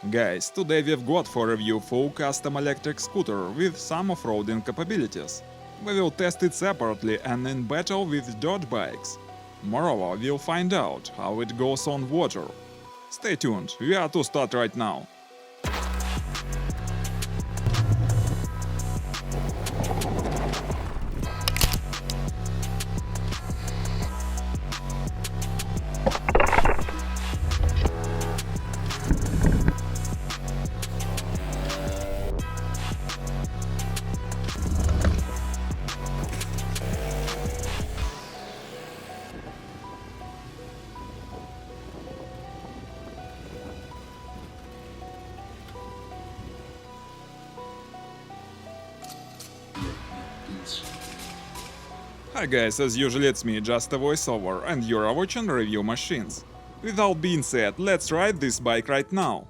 Guys, today we've got for review full custom electric scooter with some off-roading capabilities. We will test it separately and in battle with dirt bikes. Moreover, we'll find out how it goes on water. Stay tuned, we are to start right now. Hi guys, as usual it's me, just a voiceover, and you're watching Review Machines. Without being said, let's ride this bike right now.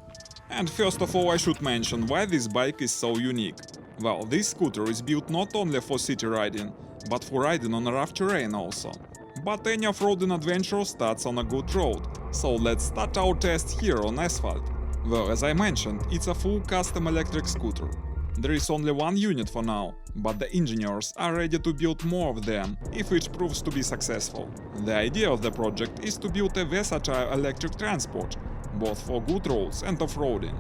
And first of all I should mention why this bike is so unique. Well, this scooter is built not only for city riding, but for riding on rough terrain also. But any off-roading adventure starts on a good road, so let's start our test here on asphalt. Well, as I mentioned, it's a full custom electric scooter. There is only one unit for now, but the engineers are ready to build more of them if it proves to be successful. The idea of the project is to build a versatile electric transport, both for good roads and off-roading.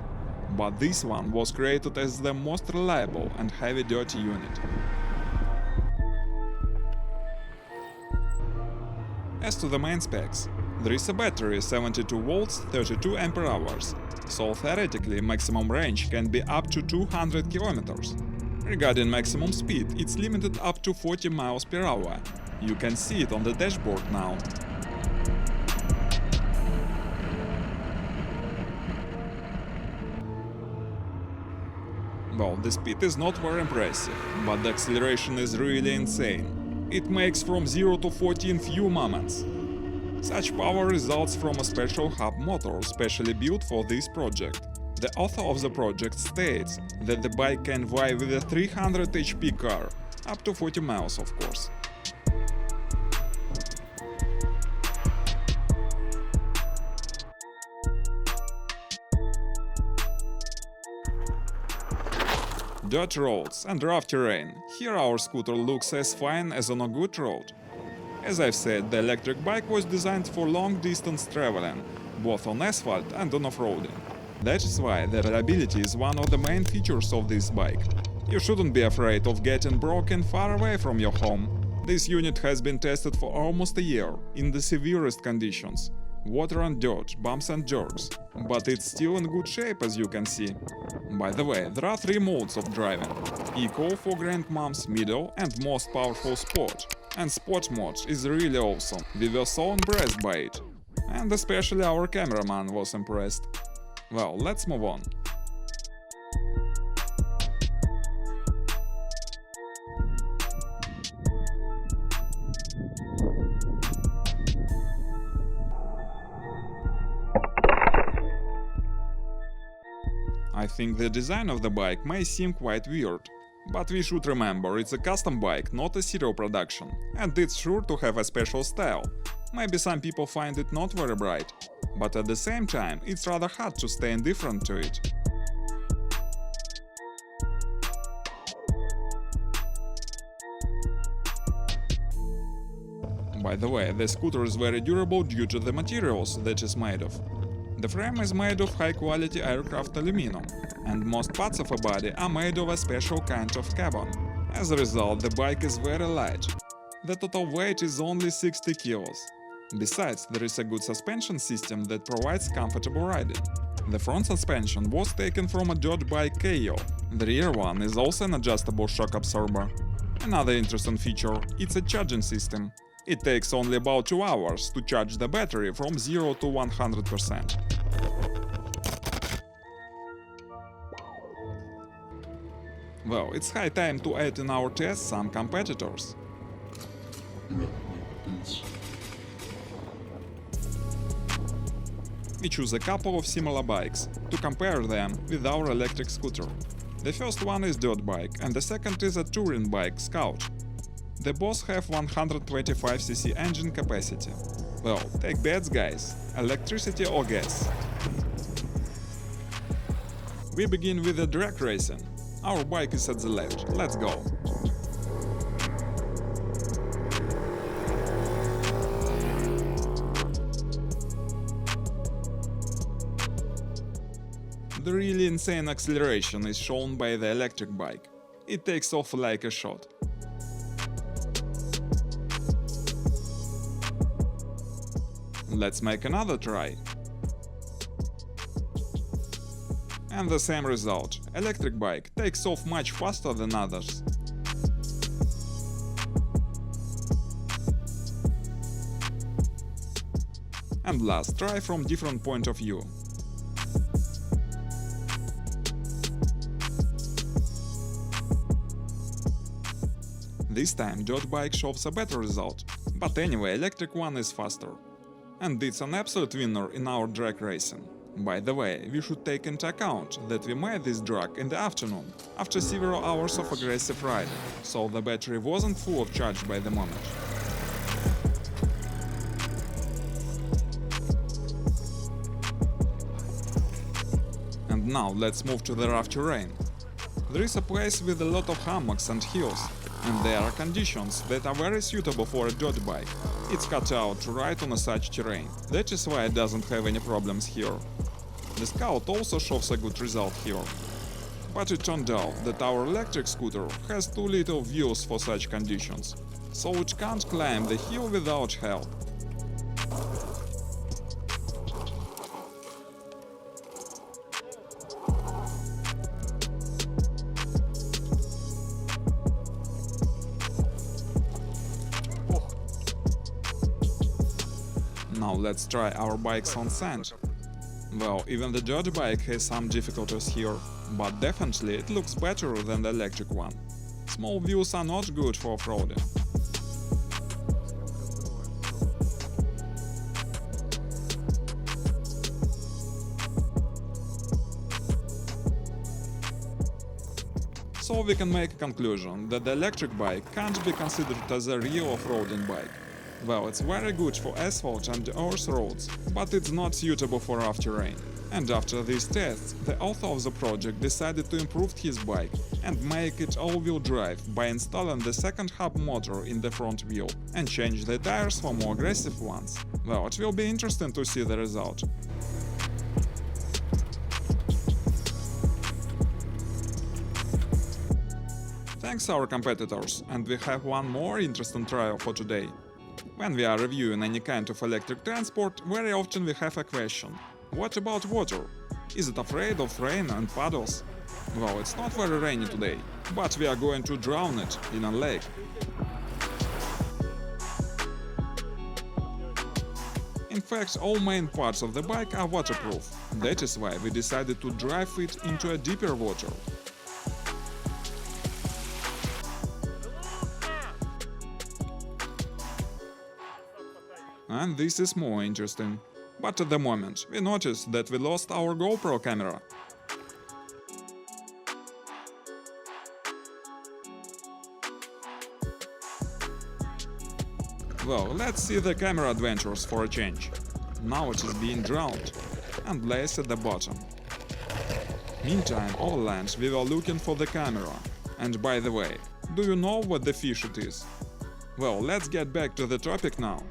But this one was created as the most reliable and heavy-duty unit. As to the main specs, there is a battery 72 volts 32 ampere hours, so theoretically maximum range can be up to 200 kilometers. Regarding maximum speed, it's limited up to 40 miles per hour. You can see it on the dashboard now. Well, the speed is not very impressive, but the acceleration is really insane. It makes from 0 to 40 in few moments. Such power results from a special hub motor specially built for this project. The author of the project states that the bike can vie with a 300 HP car, up to 40 miles of course. Dirt roads and rough terrain. Here our scooter looks as fine as on a good road. As I've said, the electric bike was designed for long-distance traveling, both on asphalt and on off-roading. That is why the reliability is one of the main features of this bike. You shouldn't be afraid of getting broken far away from your home. This unit has been tested for almost a year, in the severest conditions. Water and dirt, bumps and jerks. But it's still in good shape as you can see. By the way, there are 3 modes of driving. Eco for grandmoms, middle and most powerful sport. And sport mode is really awesome. We were so impressed by it. And especially our cameraman was impressed. Well, let's move on. I think the design of the bike may seem quite weird. But we should remember, it's a custom bike, not a serial production, and it's sure to have a special style. Maybe some people find it not very bright, but at the same time, it's rather hard to stay indifferent to it. By the way, the scooter is very durable due to the materials that it's made of. The frame is made of high-quality aircraft aluminum, and most parts of the body are made of a special kind of carbon. As a result, the bike is very light. The total weight is only 60 kilos. Besides, there is a good suspension system that provides comfortable riding. The front suspension was taken from a dirt bike KO. The rear one is also an adjustable shock absorber. Another interesting feature – it's a charging system. It takes only about 2 hours to charge the battery from 0 to 100%. Well, it's high time to add in our test some competitors. We choose a couple of similar bikes to compare them with our electric scooter. The first one is dirt bike and the second is a touring bike Scout. They both have 125cc engine capacity. Well, take bets guys, electricity or gas. We begin with the drag racing. Our bike is at the left. Let's go. The really insane acceleration is shown by the electric bike. It takes off like a shot. Let's make another try. And the same result. Electric bike takes off much faster than others. And last, try from different point of view. This time dirt bike shows a better result, but anyway, electric one is faster. And it's an absolute winner in our drag racing. By the way, we should take into account that we made this drag in the afternoon, after several hours of aggressive riding, so the battery wasn't full of charge by the moment. And now let's move to the rough terrain. There is a place with a lot of hummocks and hills, and there are conditions that are very suitable for a dirt bike. It's cut out to ride on such terrain, that is why it doesn't have any problems here. The Scout also shows a good result here. But it turned out that our electric scooter has too little wheels for such conditions, so it can't climb the hill without help. Now let's try our bikes on sand. Well, even the dirt bike has some difficulties here, but definitely it looks better than the electric one. Small wheels are not good for off-roading. So we can make a conclusion that the electric bike can't be considered as a real off-roading bike. Well, it's very good for asphalt and earth roads, but it's not suitable for rough terrain. And after these tests, the author of the project decided to improve his bike and make it all-wheel drive by installing the second hub motor in the front wheel and change the tires for more aggressive ones. Well, it will be interesting to see the result. Thanks our competitors, and we have one more interesting trial for today. When we are reviewing any kind of electric transport, very often we have a question. What about water? Is it afraid of rain and puddles? Well, it's not very rainy today, but we are going to drown it in a lake. In fact, all main parts of the bike are waterproof. That is why we decided to drive it into a deeper water. And this is more interesting. But at the moment, we noticed that we lost our GoPro camera. Well, let's see the camera adventures for a change. Now it is being drowned and lays at the bottom. Meantime, all land we were looking for the camera. And by the way, do you know what the fish it is? Well, let's get back to the topic now.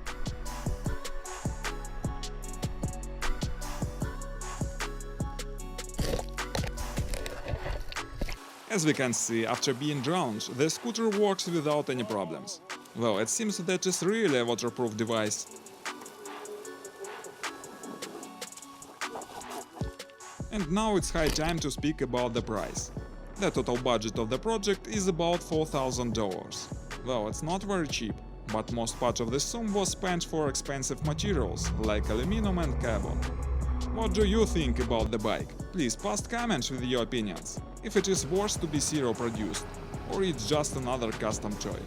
As we can see, after being drowned, the scooter works without any problems. Well, it seems that it's really a waterproof device. And now it's high time to speak about the price. The total budget of the project is about $4,000. Well, it's not very cheap, but most part of the sum was spent for expensive materials, like aluminum and carbon. What do you think about the bike? Please post comments with your opinions. If it is worth to be serial produced, or it's just another custom toy.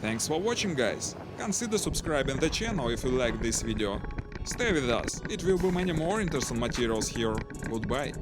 Thanks for watching, guys. Consider subscribing the channel if you like this video. Stay with us, it will be many more interesting materials here. Goodbye.